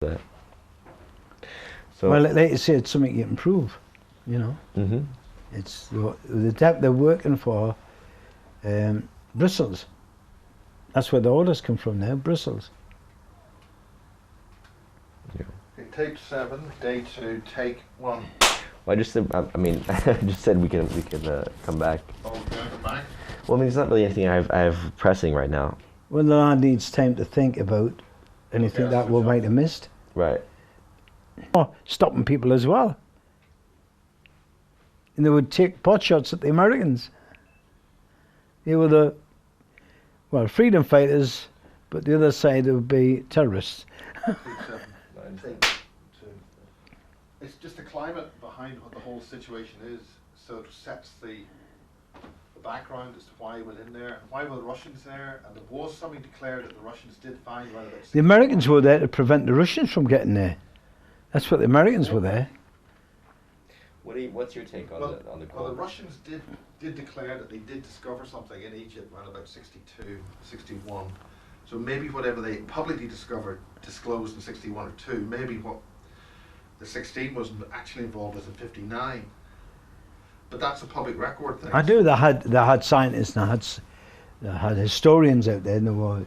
that. So Well, like you say, it's something you can prove, you know. hmm It's the type they're working for, Brussels. That's where the orders come from now, Brussels. yeah. Okay, tape 7, day 2, take 1. Well, I just said, I mean, I just said we can come back. Oh, welcome back. Well, I mean, it's not really anything I have pressing right now. Well, the lad needs time to think about anything Okay, that we might have missed. Right. Or stopping people as well. And they would take pot shots at the Americans. They were the, well, freedom fighters, but the other side would be terrorists. Tape 7, take 2. It's just the climate behind what the whole situation is, so it sets the background as to why we were in there, and why were the Russians there, and there was something declared that the Russians did find around about The Americans were there to prevent the Russians from getting there. That's what the Americans were there. What's your take on the Well, the Russians did declare that they did discover something in Egypt around about 62, 61. So maybe whatever they publicly disclosed in 61 or 2, maybe what the 16 was actually involved with in 59. But that's a public record thing. I do. They had scientists and they had historians out there, and they were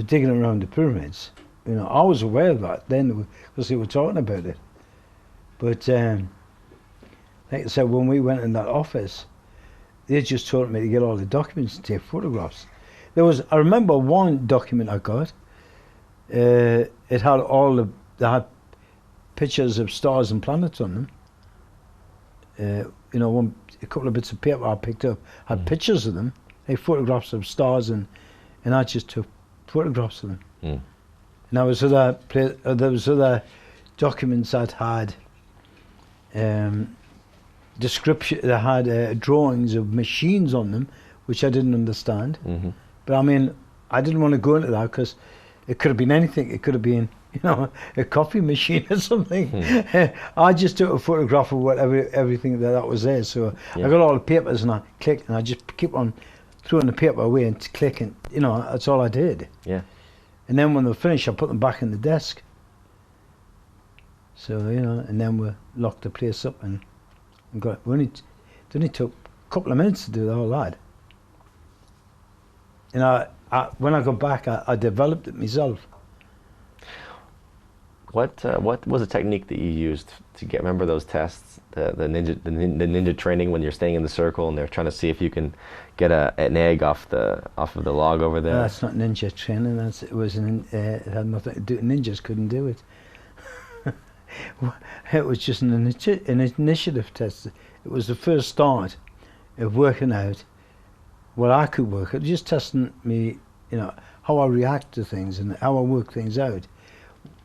digging around the pyramids. You know, I was aware of that then because they were talking about it. But like I said, when we went in that office, they just told me to get all the documents and take photographs. I remember one document I got. It had they had pictures of stars and planets on them. You know, a couple of bits of paper I picked up had pictures of them, like photographs of stars, and I just took photographs of them. Mm. And there was other documents that had description. They had drawings of machines on them, which I didn't understand. Mm-hmm. But I mean, I didn't want to go into that because it could have been anything. It could have been, you know, a coffee machine or something. I just took a photograph of everything that was there. So Yeah. I got all the papers and I clicked, and I just keep on throwing the paper away and clicking. You know, that's all I did. Yeah. And then when they were finished, I put them back in the desk. So, you know, and then we locked the place up and got. It only took a couple of minutes to do all that. And when I got back, I developed it myself. What was the technique that you used to get? Remember those tests, the ninja training when you're staying in the circle and they're trying to see if you can get an egg off of the log over there. That's not ninja training. It had nothing to do. Ninjas couldn't do it. It was just an initiative test. It was the first start of working out what I could work. It was just testing me, you know, how I react to things and how I work things out.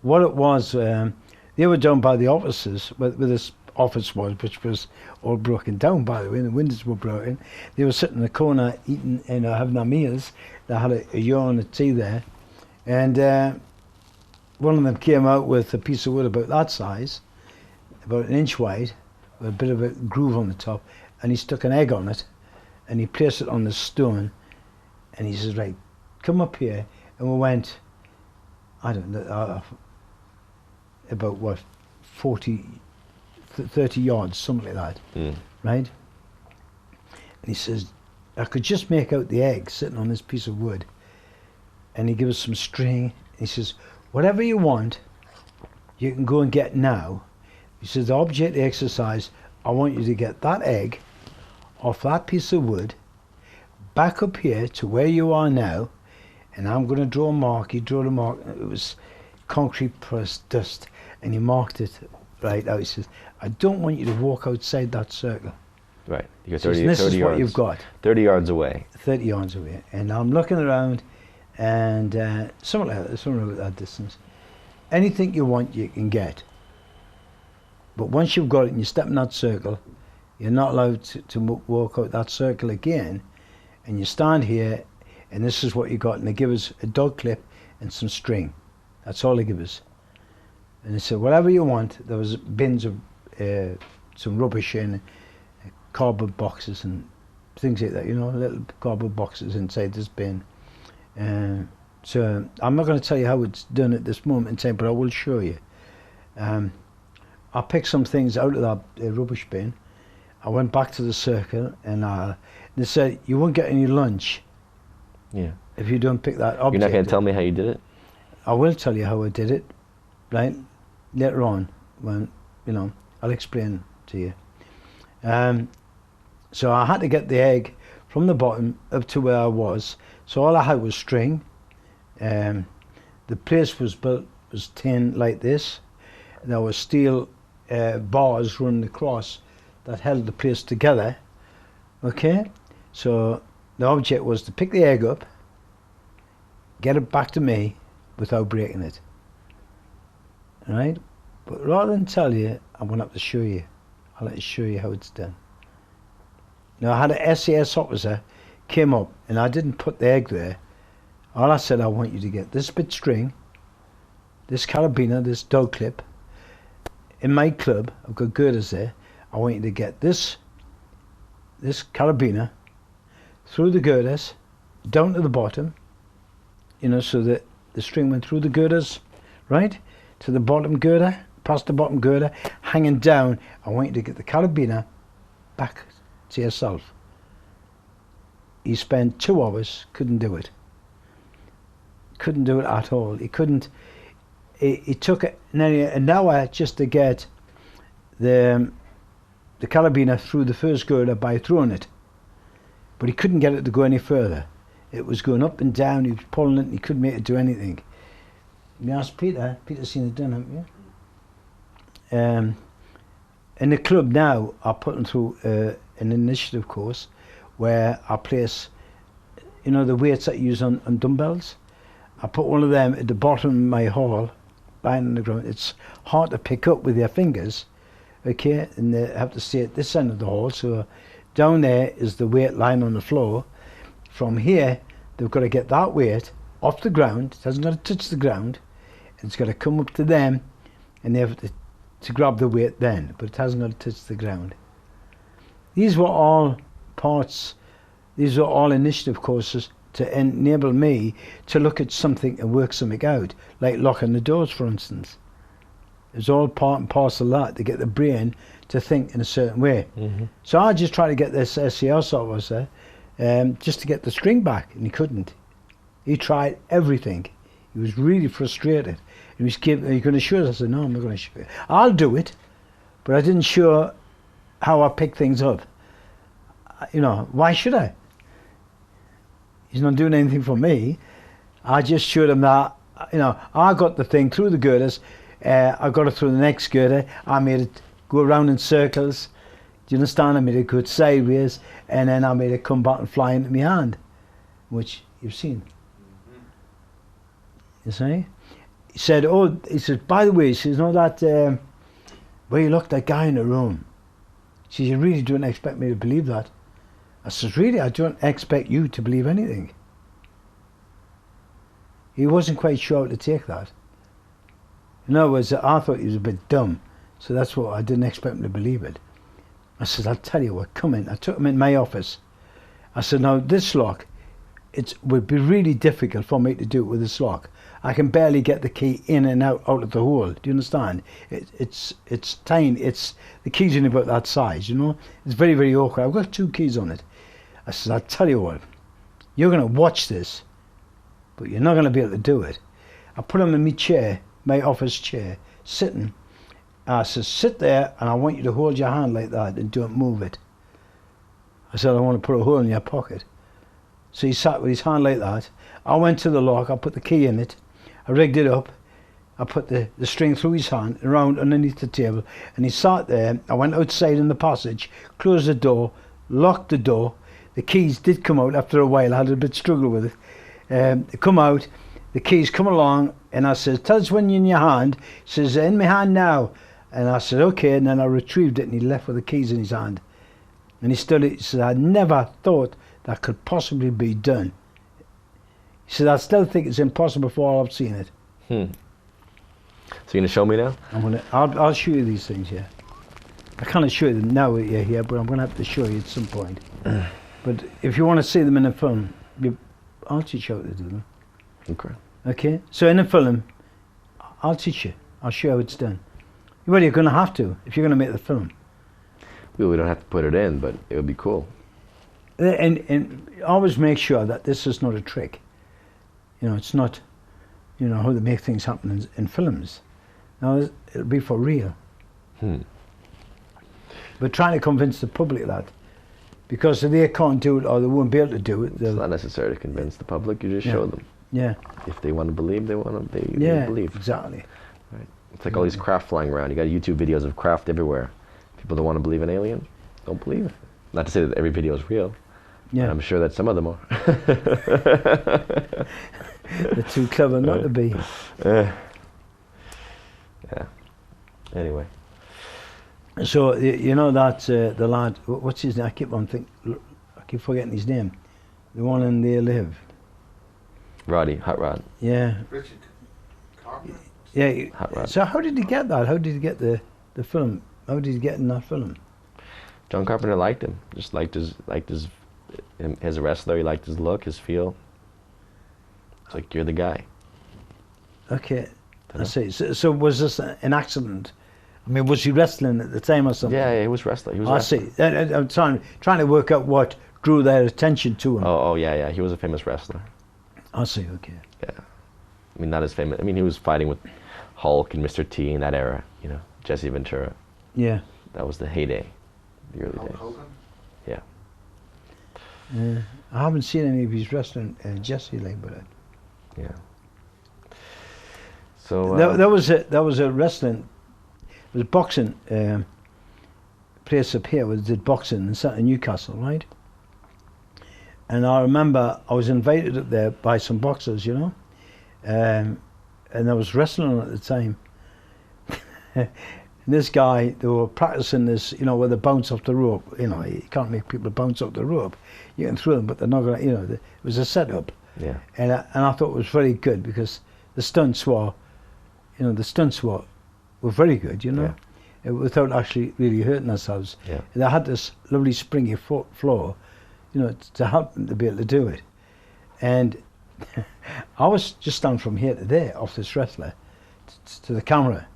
What it was, they were done by the officers, where this office was, which was all broken down, by the way, and the windows were broken. They were sitting in the corner eating and having their meals. They had a yarn of tea there, and one of them came out with a piece of wood about that size, about an inch wide, with a bit of a groove on the top, and he stuck an egg on it, and he placed it on the stone, and he says, right, come up here, and we went, I don't know, about what, 30 yards, something like that, right? And he says, I could just make out the egg sitting on this piece of wood, and he gives us some string. He says, whatever you want, you can go and get now. He says, the object of the exercise, I want you to get that egg off that piece of wood, back up here to where you are now, and I'm going to draw a mark. He drew the mark. It was concrete plus dust, and he marked it right out. He says, I don't want you to walk outside that circle. Right. You're Says, 30, this 30 is yards. what you've got. 30 yards away. 30 yards away. And I'm looking around, and something like that distance. Anything you want, you can get. But once you've got it and you step in that circle, you're not allowed to walk out that circle again. And you stand here, and this is what you got. And they give us a dog clip and some string. That's all they give us. And they said, whatever you want. There was bins of some rubbish in, cardboard boxes and things like that, you know, little cardboard boxes inside this bin. So I'm not going to tell you how it's done at this moment in time, but I will show you. I picked some things out of that rubbish bin. I went back to the circle, and they said, you won't get any lunch if you don't pick that object. You're not going to tell me how you did it? I will tell you how I did it, right? Later on, when, I'll explain to you. So I had to get the egg from the bottom up to where I was. So all I had was string. The place was tin like this. There was steel bars running across that held the place together. Okay, so the object was to pick the egg up, get it back to me without breaking it. Right? But rather than tell you, I'm going to have to show you. I'll let you show you how it's done. Now I had an SAS officer came up, and I didn't put the egg there. All I said, I want you to get this bit string, this carabiner, this dog clip. In my club, I've got girders there. I want you to get this carabiner through the girders, down to the bottom, so that the string went through the girders, right, to the bottom girder, past the bottom girder, hanging down. I want you to get the carabiner back to yourself. He spent 2 hours, couldn't do it. Couldn't do it at all. He couldn't. It took nearly an hour just to get the carabiner through the first girder by throwing it. But he couldn't get it to go any further. It was going up and down, he was pulling it, and he couldn't make it do anything. You asked Peter, Peter's seen it done, haven't you? In the club now, I put them through an initiative course where I place, the weights that you use on dumbbells. I put one of them at the bottom of my hall, lying on the ground. It's hard to pick up with your fingers, okay, and they have to stay at this end of the hall. So down there is the weight lying on the floor. From here, they've got to get that weight off the ground. It hasn't got to touch the ground. It's got to come up to them, and they have to grab the weight then, but it hasn't got to touch the ground. These were all parts, these were all initiative courses to enable me to look at something and work something out, like locking the doors, for instance. It's all part and parcel of that, to get the brain to think in a certain way. Mm-hmm. So I just tried to get this SCS officer just to get the string back, and he couldn't. He tried everything. He was really frustrated. He was giving, "Are you going to show us?" I said, "No, I'm not going to show you. I'll do it," but I didn't show how I pick things up. Why should I? He's not doing anything for me. I just showed him that, I got the thing through the girders, I got it through the next girder, I made it go around in circles, do you understand? I made it go sideways, and then I made it come back and fly into my hand, which you've seen. You see? He said, by the way, he says, that, where you look, that guy in the room. She said, "You really don't expect me to believe that?" I says, "Really, I don't expect you to believe anything." He wasn't quite sure how to take that. In other words, I thought he was a bit dumb, so that's what I didn't expect him to believe it. I said, "I'll tell you what, come in." I took him in my office. I said, "Now this lock, it would be really difficult for me to do it with this lock. I can barely get the key in and out of the hole. Do you understand? It's tiny. The key's only about that size, It's very, very awkward. I've got 2 keys on it." I said, "I'll tell you what, you're going to watch this, but you're not going to be able to do it." I put him in my chair, my office chair, sitting. I said, "Sit there, and I want you to hold your hand like that and don't move it." I said, "I want to put a hole in your pocket." So he sat with his hand like that. I went to the lock, I put the key in it, I rigged it up, I put the string through his hand, around underneath the table, and he sat there. I went outside in the passage, closed the door, locked the door. The keys did come out after a while. I had a bit of struggle with it. They come out, the keys come along, and I said, "Tell us when you're in your hand." He says, "In my hand now." And I said, "Okay," and then I retrieved it, and he left with the keys in his hand. And he stood it. He said, "I never thought that could possibly be done." He said, "I still think it's impossible before I've seen it." So you're going to show me now? I'll show you these things here. I can't show you them now you're here, but I'm going to have to show you at some point. But if you want to see them in a film, I'll teach you how to do them. Okay. Okay, so in a film, I'll teach you. I'll show you how it's done. Well, you're going to have to if you're going to make the film. Well, we don't have to put it in, but it would be cool. And always make sure that this is not a trick. You know, it's not, you know, how they make things happen in films. No, it'll be for real. We're trying to convince the public that, because if they can't do it or they won't be able to do it, It's not necessary to convince the public. You just show them. Yeah. If they want to believe, they Yeah, believe. exactly. Right. It's like all these craft flying around. You got YouTube videos of craft everywhere. People don't want to believe in aliens. Don't believe it. Not to say that every video is real. Yeah. I'm sure that some of them are. They're too clever not to be. Yeah. Anyway. So you know that the lad, what's his name? I keep forgetting his name. The one in They Live. Roddy, Hot Rod. Yeah. Richard Carpenter. Yeah. Hot Rod. So how did he get that? How did he get the film? How did he get in that film? John Carpenter liked him. Just liked his as a wrestler. He liked his look, his feel. It's like, you're the guy. Okay. I see. So was this an accident? I mean, was he wrestling at the time or something? Yeah, he was wrestling. He was I wrestling. see. I'm trying to work out what drew their attention to him. Oh, yeah. He was a famous wrestler. I see. Okay. Yeah. I mean, not as famous. I mean, he was fighting with Hulk and Mr. T in that era. You know, Jesse Ventura. Yeah. That was the heyday, the early Hulk days. Hogan. Yeah. I haven't seen any of his wrestling, Jesse like, but Yeah. So there was a wrestling, it was a boxing place up here where they did boxing in Newcastle, right? And I remember I was invited up there by some boxers, you know, and I was wrestling at the time. And this guy, they were practicing this, you know, where they bounce off the rope. You know, you can't make people bounce off the rope. You can throw them, but they're not going to, you know, it was a setup. yeah. And I thought it was very good because the stunts were very good, you know, without actually really hurting ourselves. Yeah. They had this lovely springy floor, you know, to help them to be able to do it. And I was just down from here to there off this wrestler to the camera.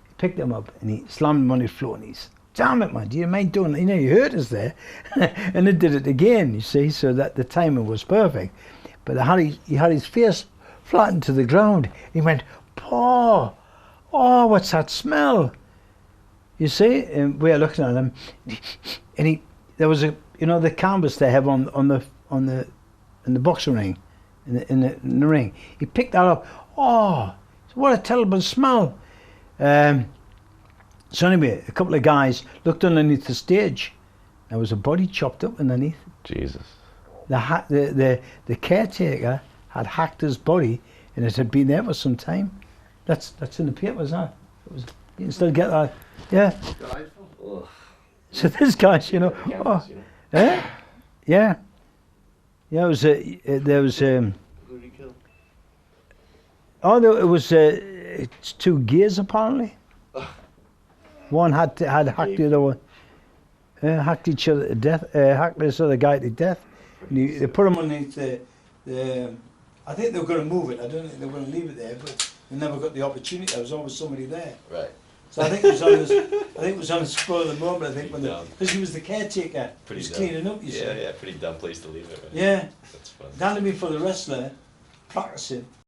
He picked him up and he slammed him on his floor and he's, damn it, man, do you mind doing it? You know, you hurt us there. And they did it again, you see, so that the timing was perfect. But he had his face flattened to the ground. He went, oh, what's that smell? You see, and we were looking at him, and there was the canvas they have on the boxing ring, in the ring. He picked that up. Oh, what a terrible smell! So anyway, a couple of guys looked underneath the stage. There was a body chopped up underneath. Jesus. The caretaker had hacked his body, and it had been there for some time. That's in the papers, huh? You can still get that. Yeah. So this guy's, you know, yeah. It was there was Who did he kill? it was it's two gears apparently. One had hacked the other one, hacked each other to death, hacked this other guy to death. And they put him underneath the. I think they were going to move it. I don't think they were going to leave it there, but they never got the opportunity. There was always somebody there. Right. So I think it was on the spur of the moment. I think because he was the caretaker, he was cleaning up. You see. Yeah, pretty dumb place to leave it. Right? Yeah. That's fun. Down to me for the wrestler, practicing.